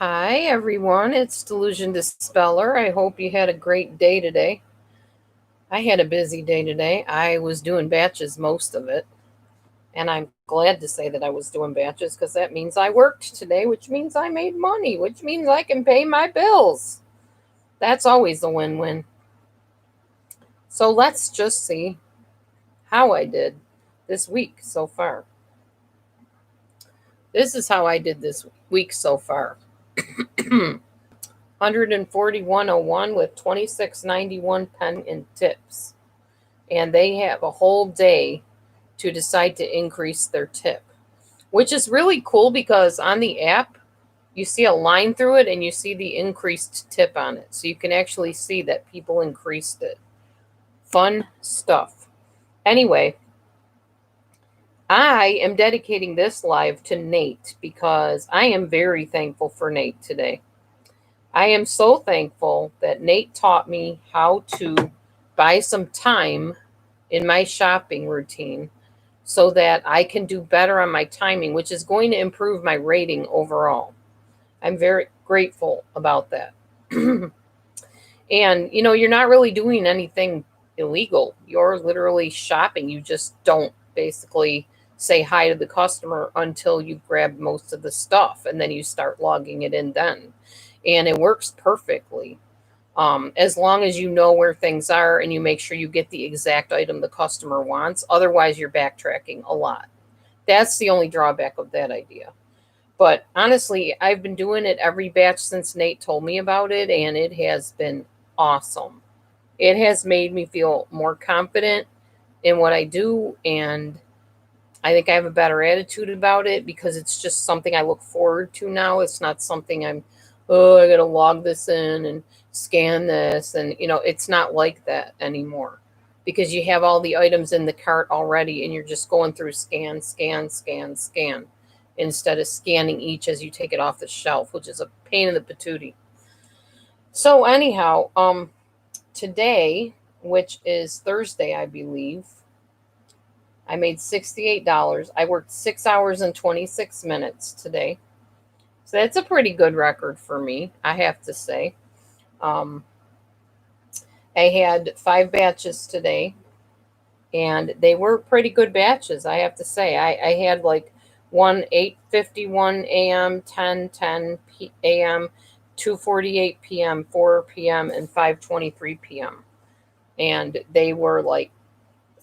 Hi, everyone. It's Delusion Dispeller. I hope you had a great day today. I had a busy day today. I was doing batches most of it. And I'm glad to say that I was doing batches because that means I worked today, which means I made money, which means I can pay my bills. That's always a win win. So let's just see how I did this week so far. This is how I did this week so far. 141.01 with 26.91 pen and tips. And they have a whole day to decide to increase their tip, which is really cool because on the app, you see a line through it and you see the increased tip on it. So you can actually see that people increased it. Fun stuff. Anyway, I am dedicating this live to Nate because I am very thankful for Nate today. I am so thankful that Nate taught me how to buy some time in my shopping routine so that I can do better on my timing, which is going to improve my rating overall. I'm very grateful about that. And, you're not really doing anything illegal. You're literally shopping. You just don't basically say hi to the customer until you grab most of the stuff and then you start logging it in then. And it works perfectly. As long as you know where things are and you make sure you get the exact item the customer wants. Otherwise, you're backtracking a lot. That's the only drawback of that idea. But honestly, I've been doing it every batch since Nate told me about it, and it has been awesome. It has made me feel more confident in what I do, and I think I have a better attitude about it because it's just something I look forward to now. It's not something I got to log this in and scan this. And, it's not like that anymore because you have all the items in the cart already and you're just going through scan, scan, scan, scan instead of scanning each as you take it off the shelf, which is a pain in the patootie. So, anyhow, today, which is Thursday, I believe, I made $68. I worked 6 hours and 26 minutes today. So that's a pretty good record for me, I have to say. Um, I had 5 batches today, and they were pretty good batches, I have to say. I had like one 8:51 a.m., 10:10 a.m., 2:48 p.m., 4 p.m., and 5:23 p.m. And they were like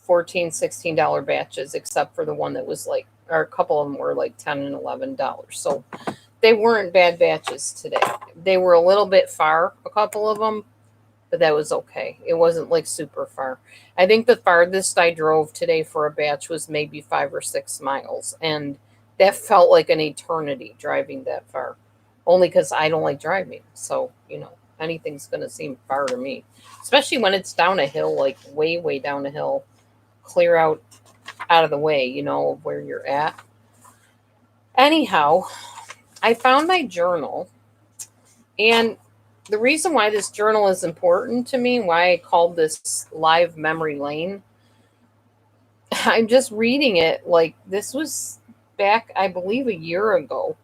$14, $16 batches, except for the one that was like, or a couple of them were like $10 and $11. So they weren't bad batches today. They were a little bit far, a couple of them, but that was okay. It wasn't like super far. I think the farthest I drove today for a batch was maybe 5 or 6 miles, and that felt like an eternity driving that far. Only because I don't like driving, so anything's gonna seem far to me, especially when it's down a hill, like way, way down a hill, clear out of the way, of where you're at. Anyhow, I found my journal, and the reason why this journal is important to me, why I called this Live Memory Lane, I'm just reading it like this was back, I believe, a year ago.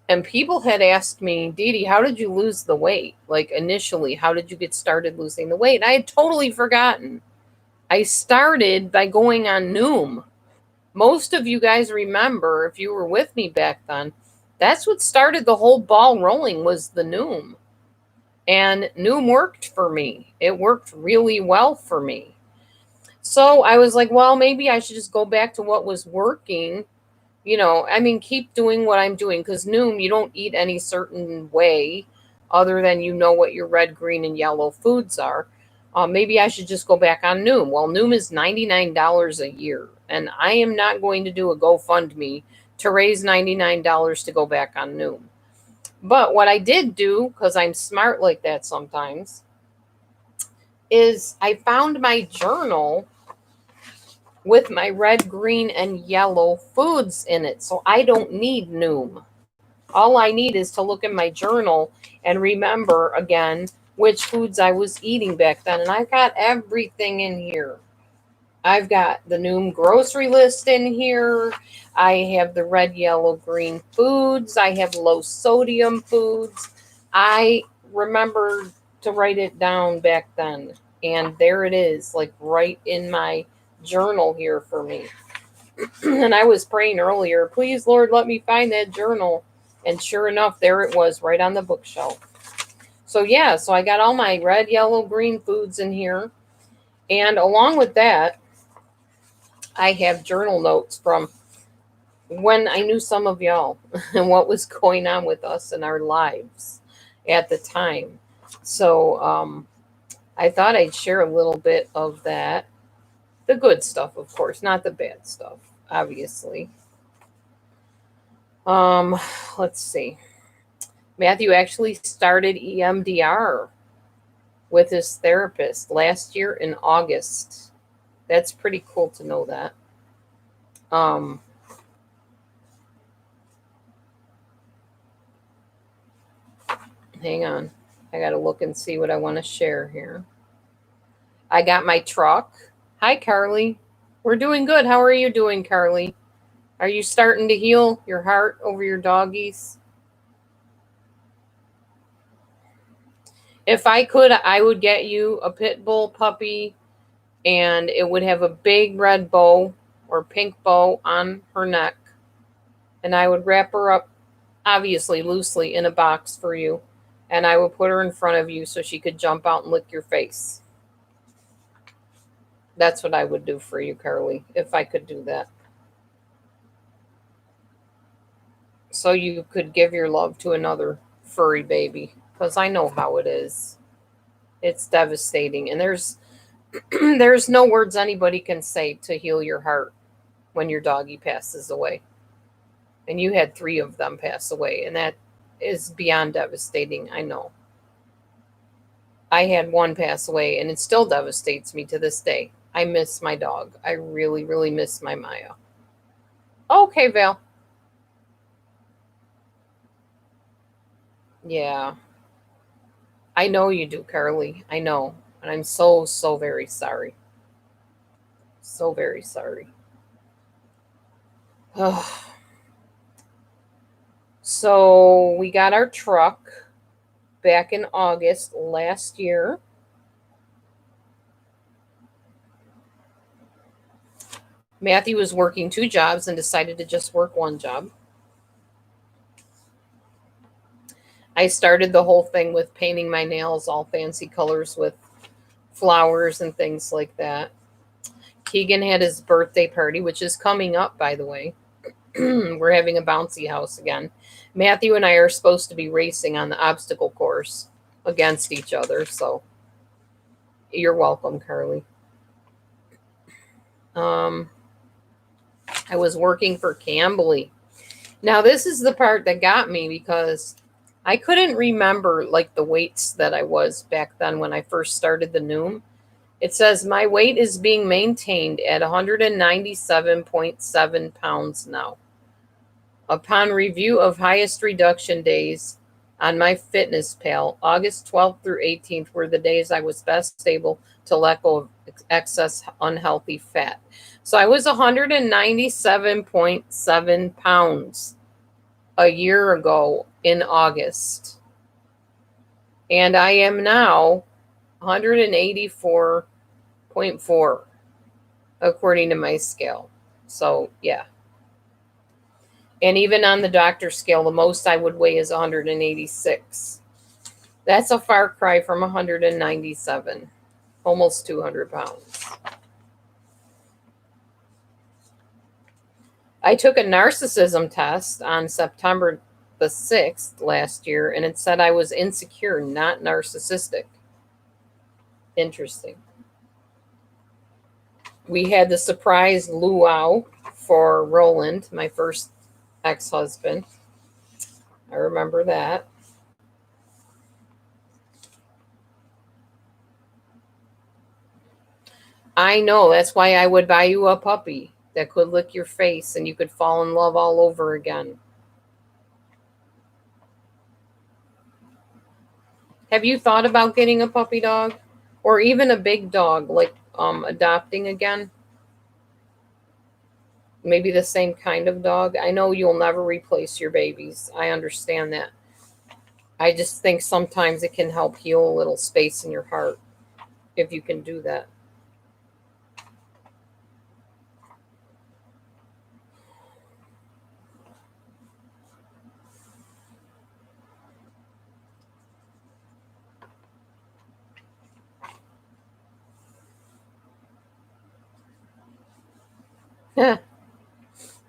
And people had asked me, Dee Dee, how did you lose the weight? Like initially, how did you get started losing the weight? And I had totally forgotten. I started by going on Noom. Most of you guys remember, if you were with me back then, that's what started the whole ball rolling was the Noom. And Noom worked for me. It worked really well for me. So I was like, well, maybe I should just go back to what was working. Keep doing what I'm doing because Noom, you don't eat any certain way other than what your red, green, and yellow foods are. Maybe I should just go back on Noom. Well, Noom is $99 a year, and I am not going to do a GoFundMe to raise $99 to go back on Noom. But what I did do, because I'm smart like that sometimes, is I found my journal with my red, green, and yellow foods in it. So I don't need Noom. All I need is to look at my journal and remember again which foods I was eating back then. And I've got everything in here. I've got the Noom grocery list in here. I have the red, yellow, green foods. I have low sodium foods. I remember to write it down back then. And there it is, like right in my journal here for me. And I was praying earlier, please, Lord, let me find that journal. And sure enough, there it was right on the bookshelf. So, yeah, so I got all my red, yellow, green foods in here. And along with that, I have journal notes from when I knew some of y'all and what was going on with us in our lives at the time. So I thought I'd share a little bit of that. The good stuff, of course, not the bad stuff, obviously. Um, let's see. Matthew actually started EMDR with his therapist last year in August. That's pretty cool to know that. Um, Hang on. I got to look and see what I want to share here. I got my truck. Hi, Carly. We're doing good. How are you doing, Carly? Are you starting to heal your heart over your doggies? If I could, I would get you a pit bull puppy, and it would have a big red bow or pink bow on her neck. And I would wrap her up, obviously loosely, in a box for you. And I would put her in front of you so she could jump out and lick your face. That's what I would do for you, Carly, if I could do that. So you could give your love to another furry baby. Because I know how it is. It's devastating. And there's there's no words anybody can say to heal your heart when your doggy passes away. And you had 3 of them pass away. And that is beyond devastating, I know. I had 1 pass away, and it still devastates me to this day. I miss my dog. I really, really miss my Maya. Okay, Val. Yeah. I know you do, Carly. I know. And I'm so, so very sorry. So very sorry. So we got our truck back in August last year. Matthew was working 2 jobs and decided to just work 1 job. I started the whole thing with painting my nails all fancy colors with flowers and things like that. Keegan had his birthday party, which is coming up, by the way. We're having a bouncy house again. Matthew and I are supposed to be racing on the obstacle course against each other, so you're welcome, Carly. I was working for Cambly. Now, this is the part that got me because I couldn't remember like the weights that I was back then when I first started the Noom. It says my weight is being maintained at 197.7 pounds now. Upon review of highest reduction days on my fitness pal, August 12th through 18th were the days I was best able to let go of excess unhealthy fat. So I was 197.7 pounds a year ago in August. And I am now 184.4 according to my scale. So, yeah. And even on the doctor's scale, the most I would weigh is 186. That's a far cry from 197, almost 200 pounds. I took a narcissism test on September the 6th last year, and it said I was insecure, not narcissistic. Interesting. We had the surprise luau for Roland, my first ex-husband. I remember that. I know, that's why I would buy you a puppy that could lick your face and you could fall in love all over again. Have you thought about getting a puppy dog? Or even a big dog, like adopting again? Maybe the same kind of dog. I know you'll never replace your babies. I understand that. I just think sometimes it can help heal a little space in your heart if you can do that.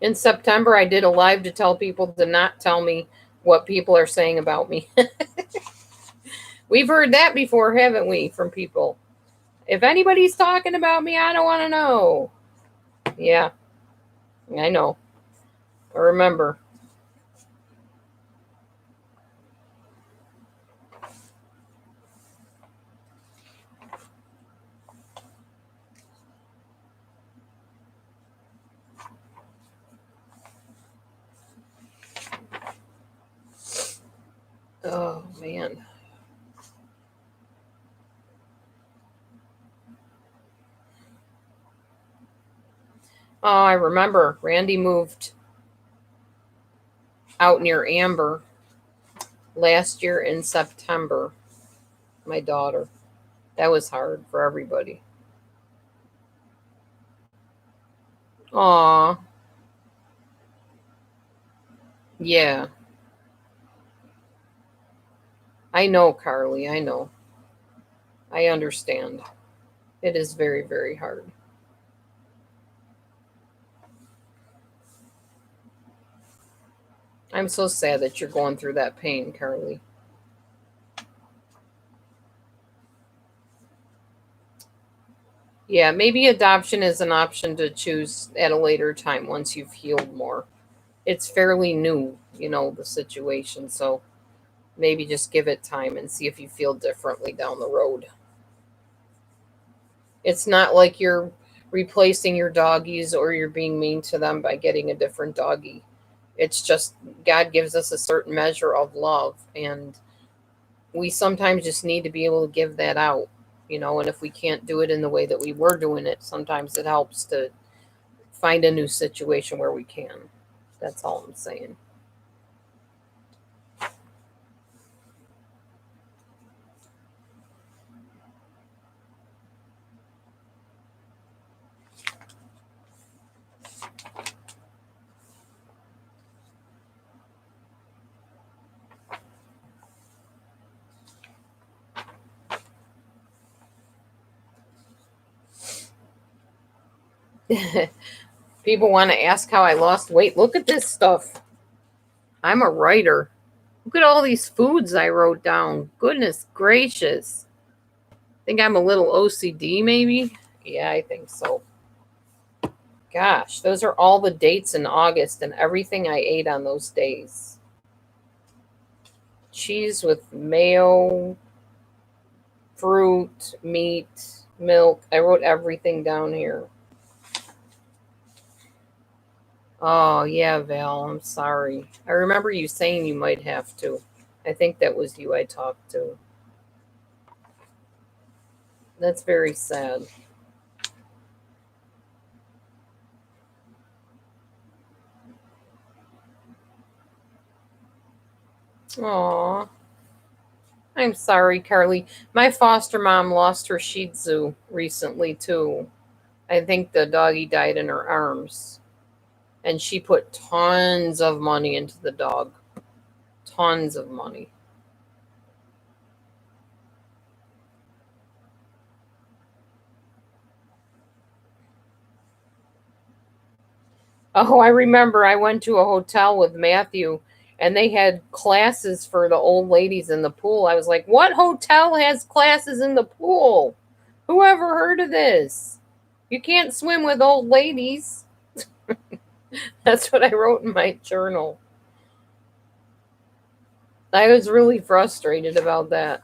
In September, I did a live to tell people to not tell me what people are saying about me. We've heard that before, haven't we, from people? If anybody's talking about me, I don't want to know. Yeah, I know. I remember. Oh, man. Oh, I remember. Randy moved out near Amber last year in September. My daughter. That was hard for everybody. Aw, yeah. I know, Carly. I know. I understand. It is very, very hard. I'm so sad that you're going through that pain, Carly. Yeah, maybe adoption is an option to choose at a later time once you've healed more. It's fairly new, the situation. So maybe just give it time and see if you feel differently down the road. It's not like you're replacing your doggies or you're being mean to them by getting a different doggie. It's just God gives us a certain measure of love, and we sometimes just need to be able to give that out, and if we can't do it in the way that we were doing it, sometimes it helps to find a new situation where we can. That's all I'm saying. People want to ask how I lost weight. Look at this stuff. I'm a writer. Look at all these foods I wrote down. Goodness gracious. Think I'm a little OCD, maybe? Yeah, I think so. Gosh, those are all the dates in August and everything I ate on those days. Cheese with mayo, fruit, meat, milk. I wrote everything down here. Oh, yeah, Val, I'm sorry. I remember you saying you might have to. I think that was you I talked to. That's very sad. Aw, I'm sorry, Carly. My foster mom lost her Shih Tzu recently, too. I think the doggy died in her arms. And she put tons of money into the dog. Tons of money. Oh, I remember I went to a hotel with Matthew and they had classes for the old ladies in the pool. I was like, what hotel has classes in the pool? Who ever heard of this? You can't swim with old ladies. That's what I wrote in my journal. I was really frustrated about that.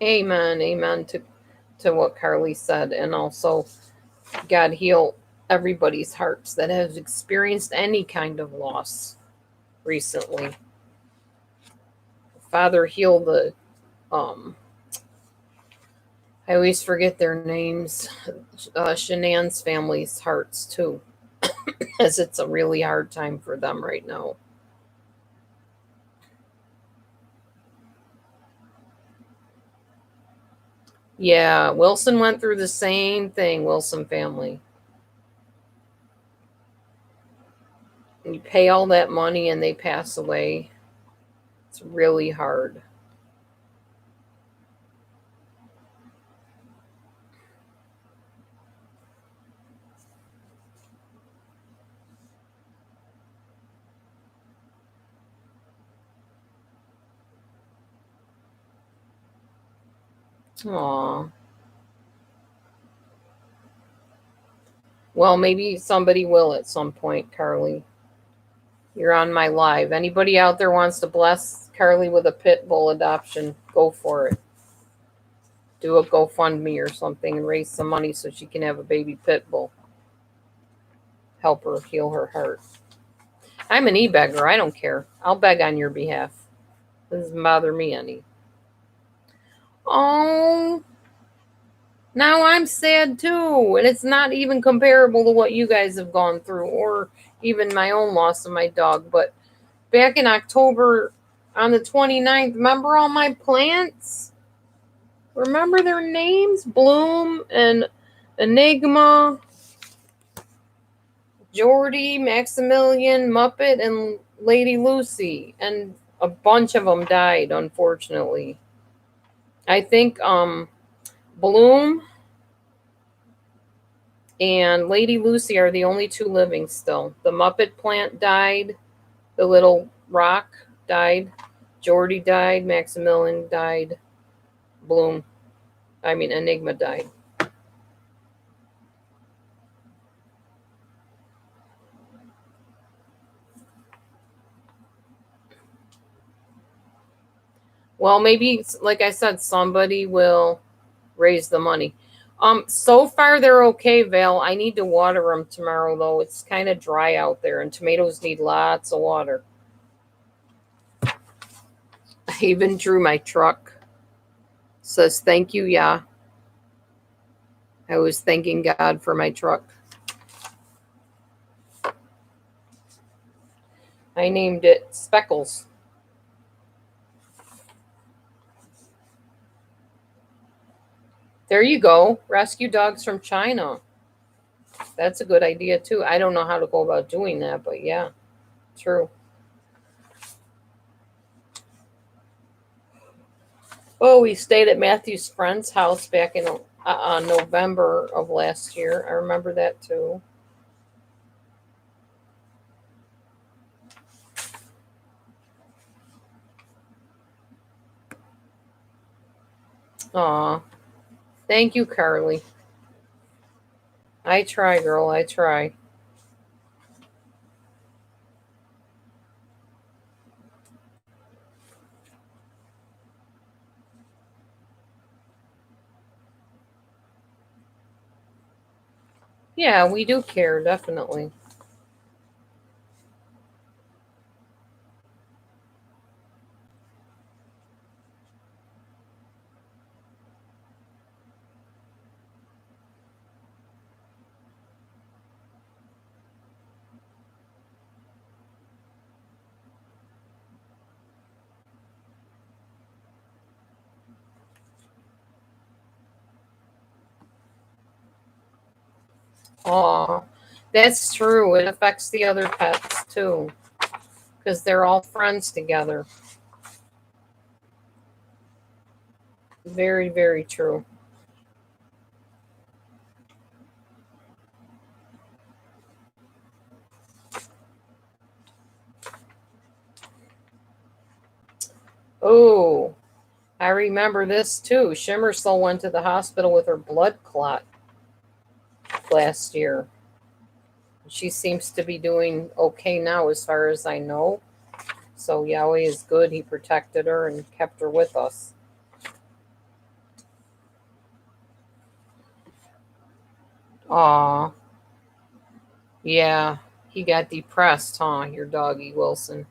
Amen. Amen to what Carly said. And also, God heal everybody's hearts that have experienced any kind of loss recently. Father, heal the um I always forget their names. Shanann's family's hearts too, as it's a really hard time for them right now. Yeah, Wilson went through the same thing, Wilson family. You pay all that money and they pass away. It's really hard. Aw. Well, maybe somebody will at some point, Carly. You're on my live. Anybody out there wants to bless Carly with a pit bull adoption, go for it. Do a GoFundMe or something and raise some money so she can have a baby pit bull. Help her heal her heart. I'm an e-beggar. I don't care. I'll beg on your behalf. It doesn't bother me any. Oh, now I'm sad too. And it's not even comparable to what you guys have gone through or even my own loss of my dog. But back in October on the 29th, remember all my plants? Remember their names? Bloom and Enigma, Jordy, Maximilian, Muppet, and Lady Lucy. And a bunch of them died, unfortunately. I think Bloom and Lady Lucy are the only two living still. The Muppet plant died. The little rock died. Jordy died. Maximilian died. Enigma died. Well, maybe, like I said, somebody will raise the money. So far they're okay, Val. I need to water them tomorrow, though. It's kind of dry out there, and tomatoes need lots of water. I even drew my truck. Says thank you, yeah. I was thanking God for my truck. I named it Speckles. There you go. Rescue dogs from China. That's a good idea, too. I don't know how to go about doing that, but yeah, true. Oh, we stayed at Matthew's friend's house back in November of last year. I remember that, too. Aw. Thank you, Carly. I try, girl. I try. Yeah, we do care, definitely. Aw. That's true. It affects the other pets, too, because they're all friends together. Very, very true. Oh, I remember this too. Shimmersel went to the hospital with her blood clot last year. She seems to be doing okay now, as far as I know. So Yahweh is good. He protected her and kept her with us. Aw, yeah. He got depressed, huh? Your doggy, Wilson.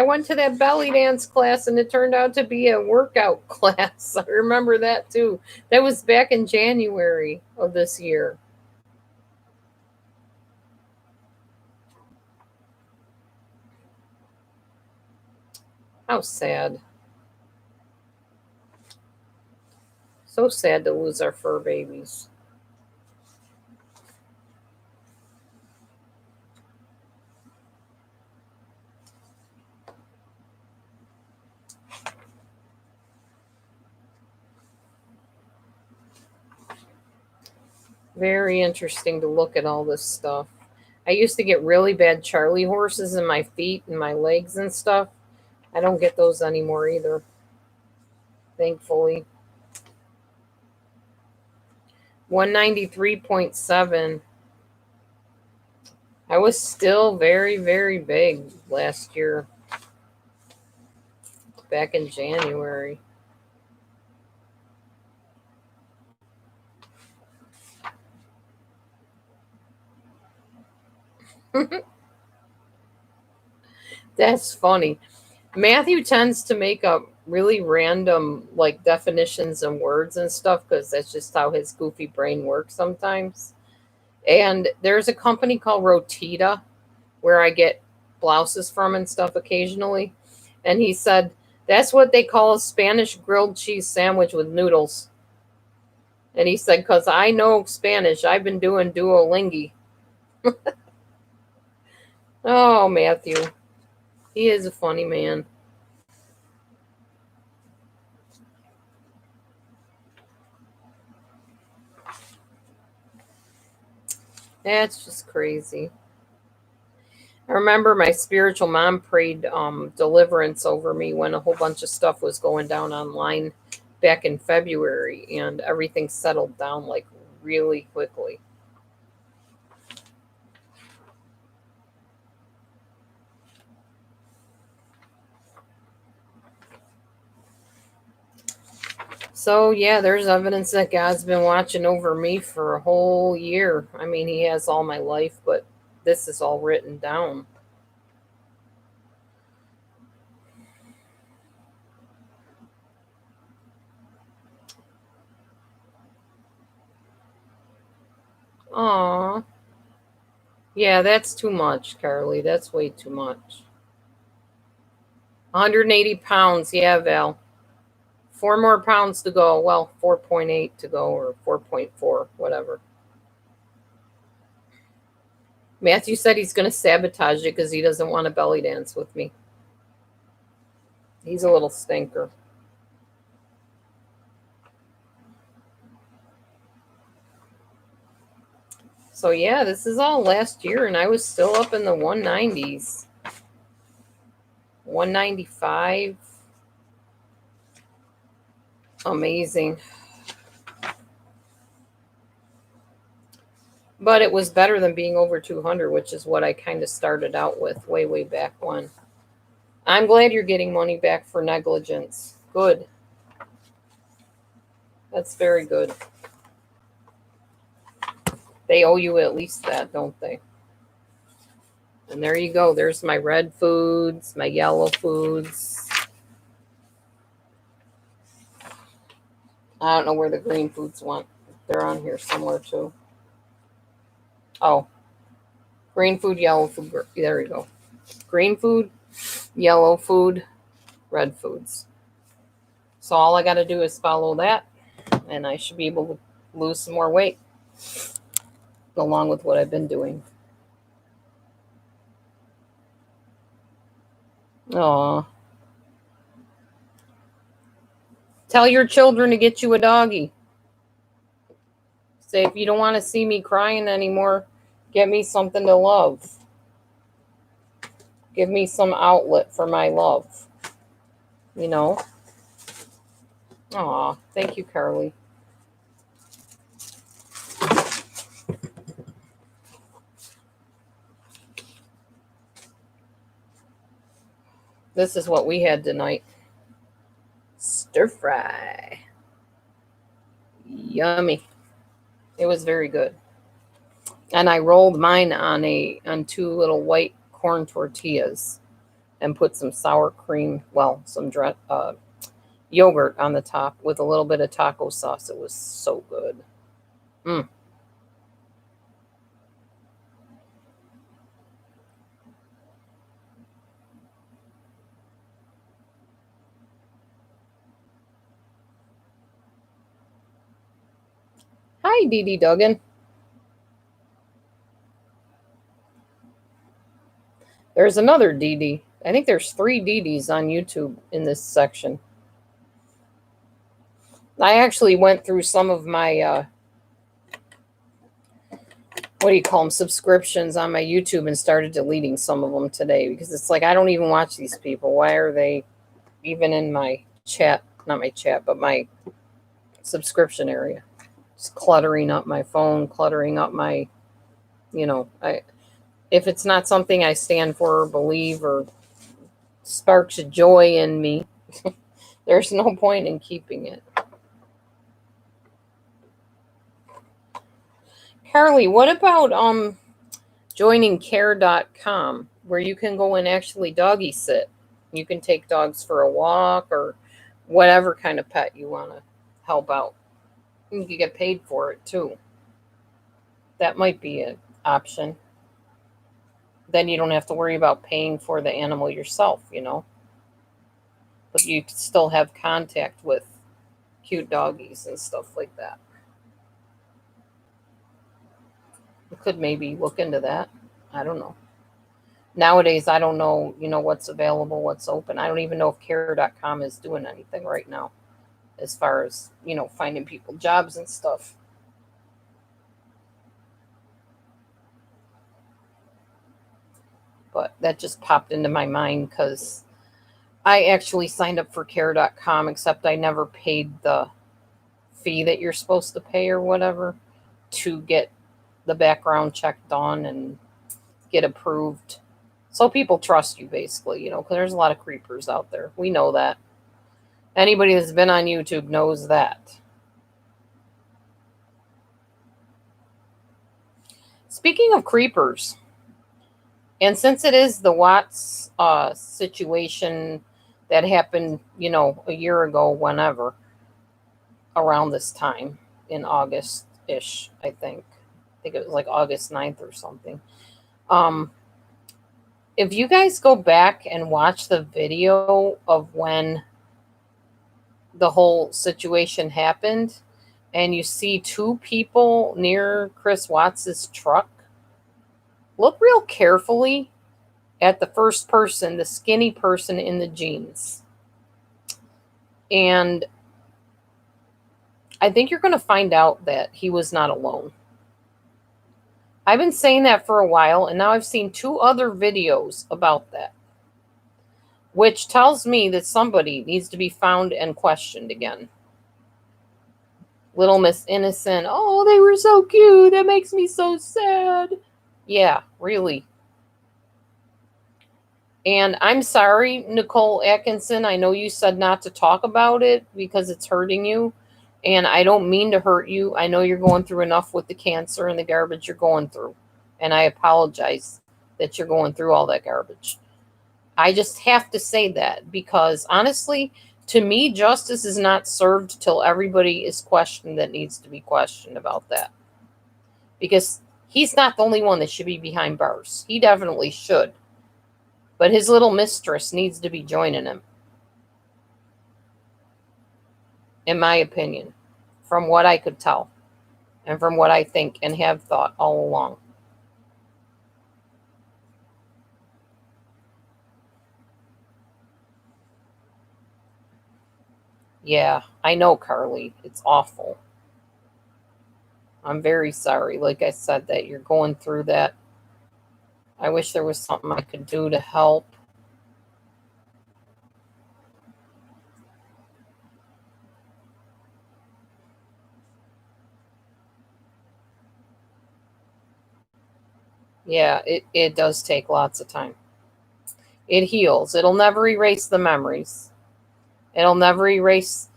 I went to that belly dance class and it turned out to be a workout class. I remember that too. That was back in January of this year. How sad. So sad to lose our fur babies. Very interesting to look at all this stuff. I used to get really bad Charlie horses in my feet and my legs and stuff. I don't get those anymore either, thankfully. 193.7. I was still very, very big last year, back in January. That's funny. Matthew tends to make up really random like definitions and words and stuff because that's just how his goofy brain works sometimes. And there's a company called Rotita where I get blouses from and stuff occasionally. And he said that's what they call a Spanish grilled cheese sandwich with noodles. And he said, because I know Spanish, I've been doing Duolingi. Oh, Matthew. He is a funny man. That's just crazy. I remember my spiritual mom prayed deliverance over me when a whole bunch of stuff was going down online back in February, and everything settled down like really quickly. So, yeah, there's evidence that God's been watching over me for a whole year. I mean, He has all my life, but this is all written down. Aw. Yeah, that's too much, Carly. That's way too much. 180 pounds. Yeah, Val. 4 more pounds to go. Well, 4.8 to go or 4.4, whatever. Matthew said he's going to sabotage it because he doesn't want to belly dance with me. He's a little stinker. So, yeah, this is all last year, and I was still up in the 190s. 195. Amazing. But it was better than being over 200, which is what I kind of started out with way, way back when. I'm glad you're getting money back for negligence. Good. That's very good. They owe you at least that, don't they? And there you go. There's my red foods, my yellow foods. I don't know where the green foods went. They're on here somewhere too. Oh, green food, yellow food. There you go. Green food, yellow food, red foods. So all I got to do is follow that, and I should be able to lose some more weight along with what I've been doing. Aw. Tell your children to get you a doggy. Say, if you don't want to see me crying anymore, get me something to love. Give me some outlet for my love. You know? Aw, thank you, Carly. This is what we had tonight. Stir fry. Yummy. It was very good. And I rolled mine on two little white corn tortillas. and put some sour cream, some yogurt on the top with a little bit of taco sauce. It was so good. Mm. Hi, Dee Dee Duggan. There's another Dee Dee. I think there's 3 Dee Dees on YouTube in this section. I actually went through some of my what do you call them, subscriptions on my YouTube and started deleting some of them today because it's like I don't even watch these people. Why are they even in my chat? Not my chat, but my subscription area. Just cluttering up my phone, cluttering up my, if it's not something I stand for or believe or sparks joy in me, there's no point in keeping it. Carly, what about joining care.com where you can go and actually doggy sit? You can take dogs for a walk or whatever kind of pet you want to help out. You can get paid for it too. That might be an option. Then you don't have to worry about paying for the animal yourself, But you still have contact with cute doggies and stuff like that. You could maybe look into that. I don't know. Nowadays, I don't know, what's available, what's open. I don't even know if care.com is doing anything right now as far as, finding people jobs and stuff. But that just popped into my mind because I actually signed up for care.com, except I never paid the fee that you're supposed to pay or whatever to get the background check done and get approved. So people trust you, basically, because there's a lot of creepers out there. We know that. Anybody that's been on YouTube knows that. Speaking of creepers, and since it is the Watts situation that happened, a year ago, whenever, around this time in August-ish, I think. I think it was like August 9th or something. If you guys go back and watch the video of when the whole situation happened and you see 2 people near Chris Watts's truck, look real carefully at the first person, the skinny person in the jeans. And I think you're going to find out that he was not alone. I've been saying that for a while, and now I've seen 2 other videos about that, which tells me that somebody needs to be found and questioned again. Little Miss Innocent, oh, they were so cute. That makes me so sad. Yeah, really. And I'm sorry, Nicole Atkinson. I know you said not to talk about it because it's hurting you. And I don't mean to hurt you. I know you're going through enough with the cancer and the garbage you're going through. And I apologize that you're going through all that garbage. I just have to say that because honestly, to me, justice is not served till everybody is questioned that needs to be questioned about that. Because he's not the only one that should be behind bars. He definitely should. But his little mistress needs to be joining him. In my opinion, from what I could tell, and from what I think and have thought all along. Yeah, I know, Carly. It's awful. I'm very sorry, like I said, that you're going through that. I wish there was something I could do to help. Yeah, it does take lots of time. It heals. It'll never erase the memories. It'll never erase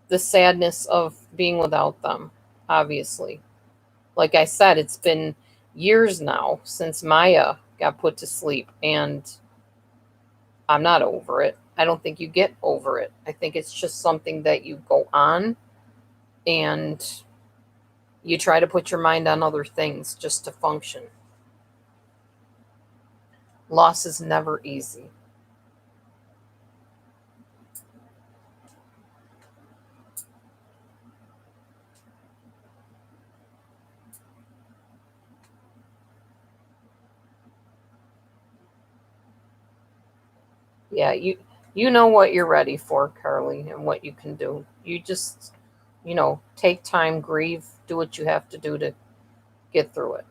the sadness of being without them, obviously. Like I said, it's been years now since Maya got put to sleep. And I'm not over it. I don't think you get over it. I think it's just something that you go on and you try to put your mind on other things just to function. Loss is never easy. Yeah, you know what you're ready for, Carly, and what you can do. You just, take time, grieve, do what you have to do to get through it.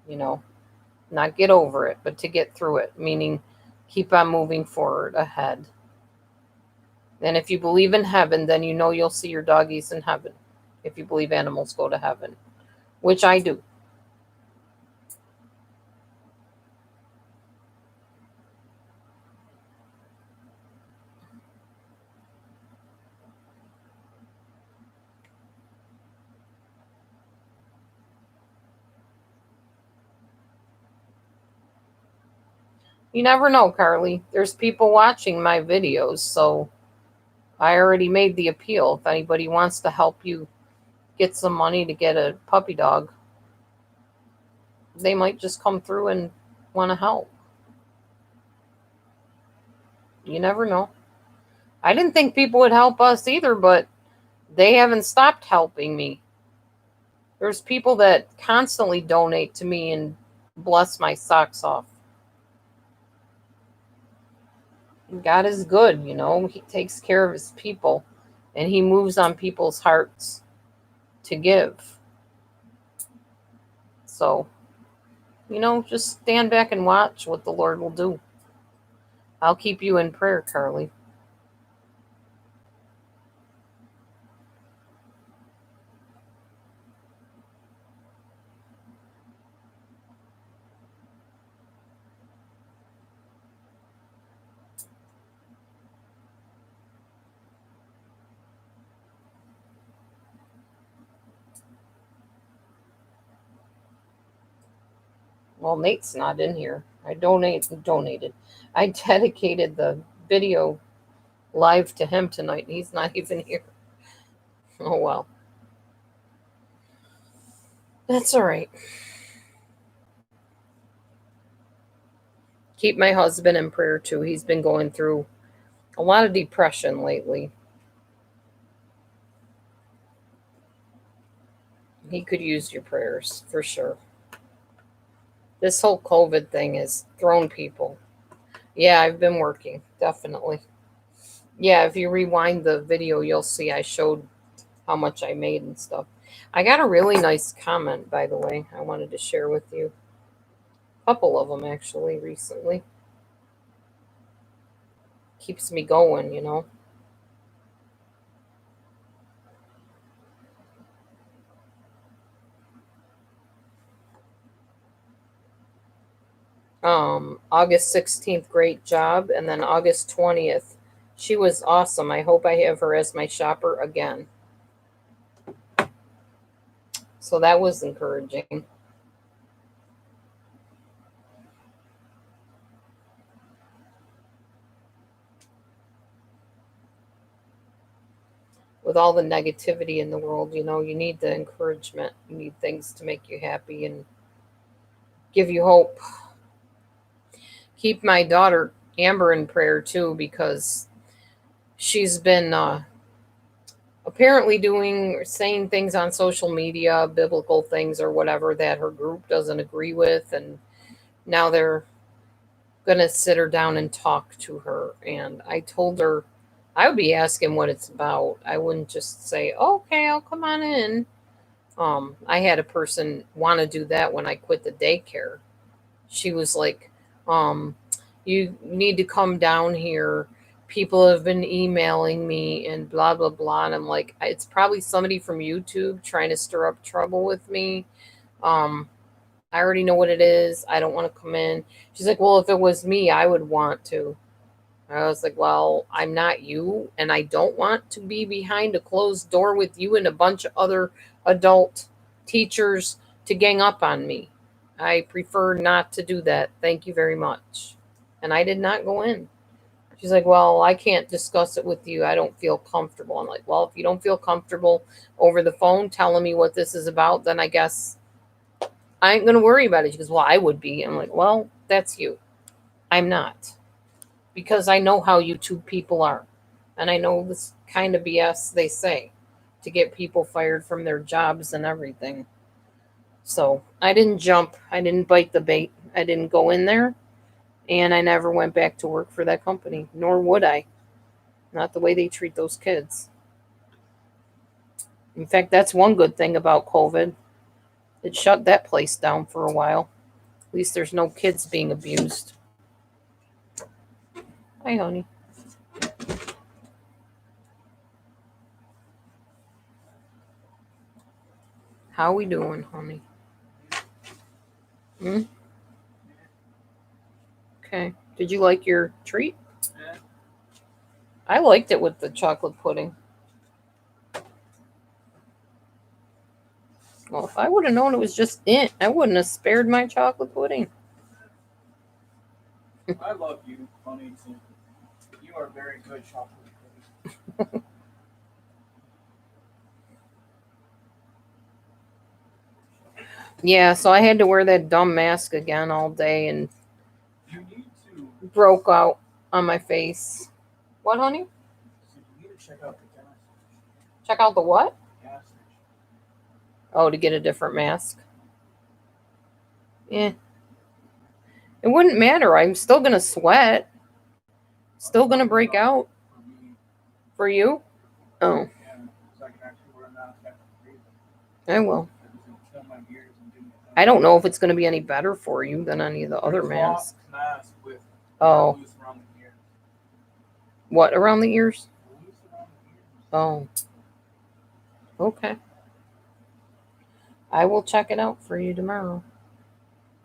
You know, not get over it, but to get through it, meaning keep on moving forward ahead. And if you believe in heaven, then you know you'll see your doggies in heaven. If you believe animals go to heaven, which I do. You never know, Carly. There's people watching my videos, so I already made the appeal. If anybody wants to help you get some money to get a puppy dog, they might just come through and want to help. You never know. I didn't think people would help us either, but they haven't stopped helping me. There's people that constantly donate to me and bless my socks off. God is good, He takes care of his people and he moves on people's hearts to give. So, just stand back and watch what the Lord will do. I'll keep you in prayer, Carly. Well, Nate's not in here. I donated. I dedicated the video live to him tonight. He's not even here. Oh well. That's all right. Keep my husband in prayer too. He's been going through a lot of depression lately. He could use your prayers for sure. This whole COVID thing has thrown people. Yeah, I've been working, definitely. Yeah, if you rewind the video, you'll see I showed how much I made and stuff. I got a really nice comment, by the way, I wanted to share with you. A couple of them, actually, recently. Keeps me going. August 16th, great job. And then August 20th, she was awesome. I hope I have her as my shopper again. So that was encouraging. With all the negativity in the world, you need the encouragement. You need things to make you happy and give you hope. Keep my daughter Amber in prayer too, because she's been apparently doing or saying things on social media, biblical things or whatever that her group doesn't agree with, and now they're gonna sit her down and talk to her. And I told her I would be asking what it's about. I wouldn't just say, "Okay, I'll come on in." I had a person want to do that when I quit the daycare. She was like, um, "You need to come down here. People have been emailing me and blah blah blah." And I'm like, "It's probably somebody from YouTube trying to stir up trouble with me." Um, I already know what it is. I don't want to come in. She's like, "Well, if it was me, I would want to." I was like, "Well, I'm not you, and I don't want to be behind a closed door with you and a bunch of other adult teachers to gang up on me. I prefer not to do that. Thank you very much." And I did not go in. She's like, well, I can't discuss it with you. I don't feel comfortable. I'm like, well, if you don't feel comfortable over the phone telling me what this is about, then I guess I ain't going to worry about it. She goes, well, I would be. I'm like, well, that's you. I'm not. Because I know how YouTube people are. And I know this kind of BS they say to get people fired from their jobs and everything. So I didn't jump. I didn't bite the bait. I didn't go in there. And I never went back to work for that company, nor would I. Not the way they treat those kids. In fact, that's one good thing about COVID. It shut that place down for a while. At least there's no kids being abused. Hi, honey. How we doing, honey? Hmm? Okay. Did you like your treat? I liked it with the chocolate pudding. Well, if I would have known it was just it, I wouldn't have spared my chocolate pudding. I love you, honey, too. You are very good chocolate pudding. Yeah, so I had to wear that dumb mask again all day and You need to broke out on my face. What, honey? you need to check out the gas station. Check out the what? Gas station. Oh, to get a different mask. Yeah. It wouldn't matter. I'm still going to sweat. Still going to break out. For me, For you? Oh, yeah, because I can actually wear a mask after breathing. I will. It doesn't kill my ears and do me. I don't know if it's going to be any better for you than any of the other masks. Mask with Oh, loose around the ears. what, around the ears? Loose around the ears. Oh, okay. I will check it out for you tomorrow.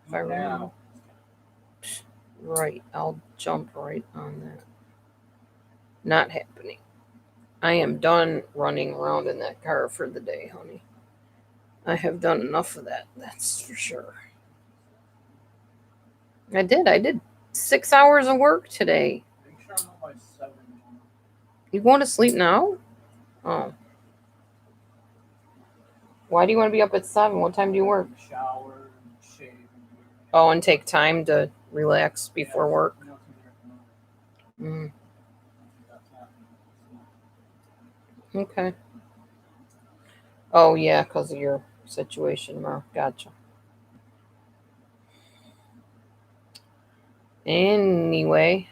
If I remember. Now. Right, I'll jump right on that. Not happening. I am done running around in that car for the day, honey. I have done enough of that, that's for sure. I did 6 hours of work today. Make sure I'm on my 7. You going to sleep now? Oh. Why do you want to be up at 7? What time do you work? Shower and shave. Oh, and take time to relax before work? Mm. Okay. Oh, yeah, because of your situation tomorrow. Gotcha. Anyway.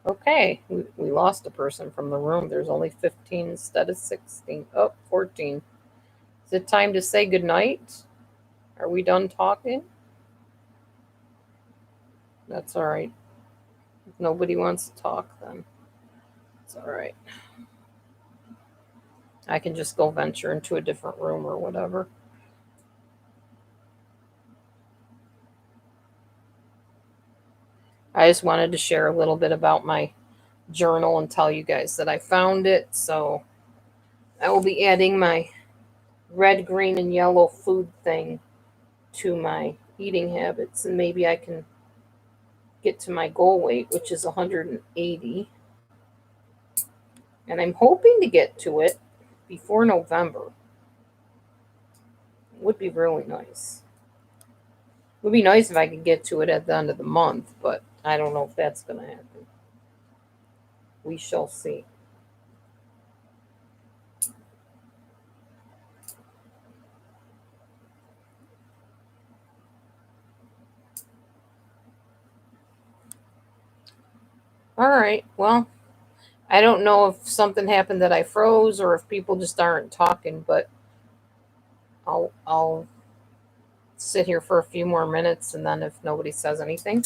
Okay, we lost a person from the room. There's only 15 instead of 16. Oh, 14. Is it time to say goodnight? Are we done talking? That's all right. If nobody wants to talk, then it's all right. I can just go venture into a different room or whatever. I just wanted to share a little bit about my journal and tell you guys that I found it. So I will be adding my red, green, and yellow food thing to my eating habits, and maybe I can get to my goal weight, which is 180. And I'm hoping to get to it before November. It would be really nice. It would be nice if I could get to it at the end of the month, but I don't know if that's going to happen. We shall see. All right. Well, I don't know if something happened that I froze or if people just aren't talking, but I'll sit here for a few more minutes, and then if nobody says anything,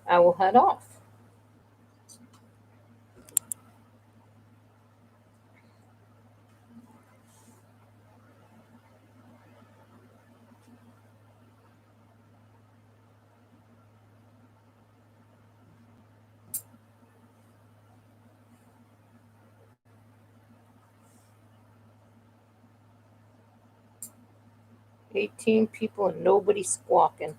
I will head off. $18 people and nobody squawking.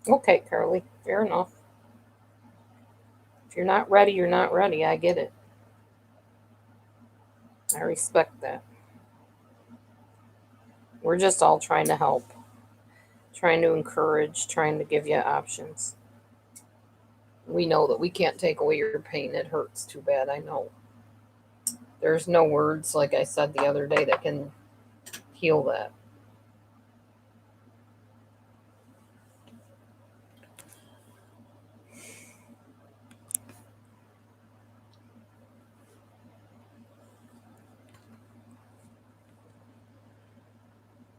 Okay, Carly, fair enough. If you're not ready, you're not ready. I get it. I respect that. We're just all trying to help, trying to encourage, trying to give you options. We know that we can't take away your pain. It hurts too bad. I know. There's no words, like I said the other day, that can heal that.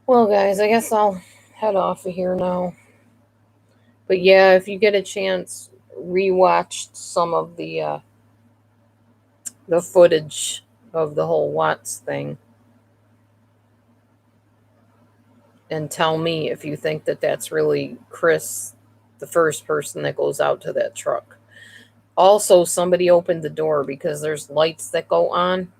Well, guys, I guess I'll head off of here now. But yeah, if you get a chance, rewatch some of the footage of the whole Watts thing, and tell me if you think that that's really Chris, the first person that goes out to that truck. Also, somebody opened the door because there's lights that go on.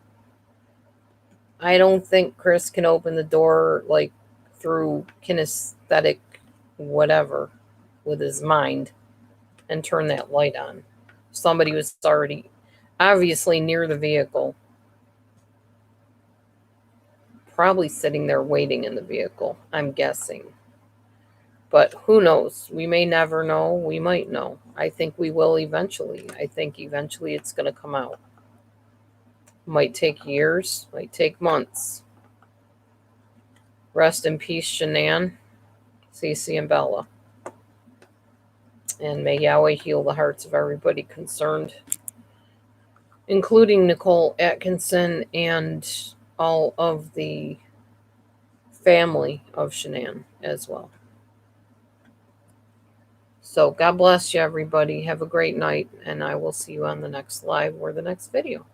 I don't think Chris can open the door like through kinesthetic whatever with his mind and turn that light on. Somebody was already obviously near the vehicle, probably sitting there waiting in the vehicle, I'm guessing. But who knows? We may never know. We might know. I think we will eventually. I think eventually it's going to come out. Might take years, might take months. Rest in peace, Shanann, Cece, and Bella. And may Yahweh heal the hearts of everybody concerned, including Nicole Atkinson and all of the family of Shanann as well. So God bless you, everybody. Have a great night, and I will see you on the next live or the next video.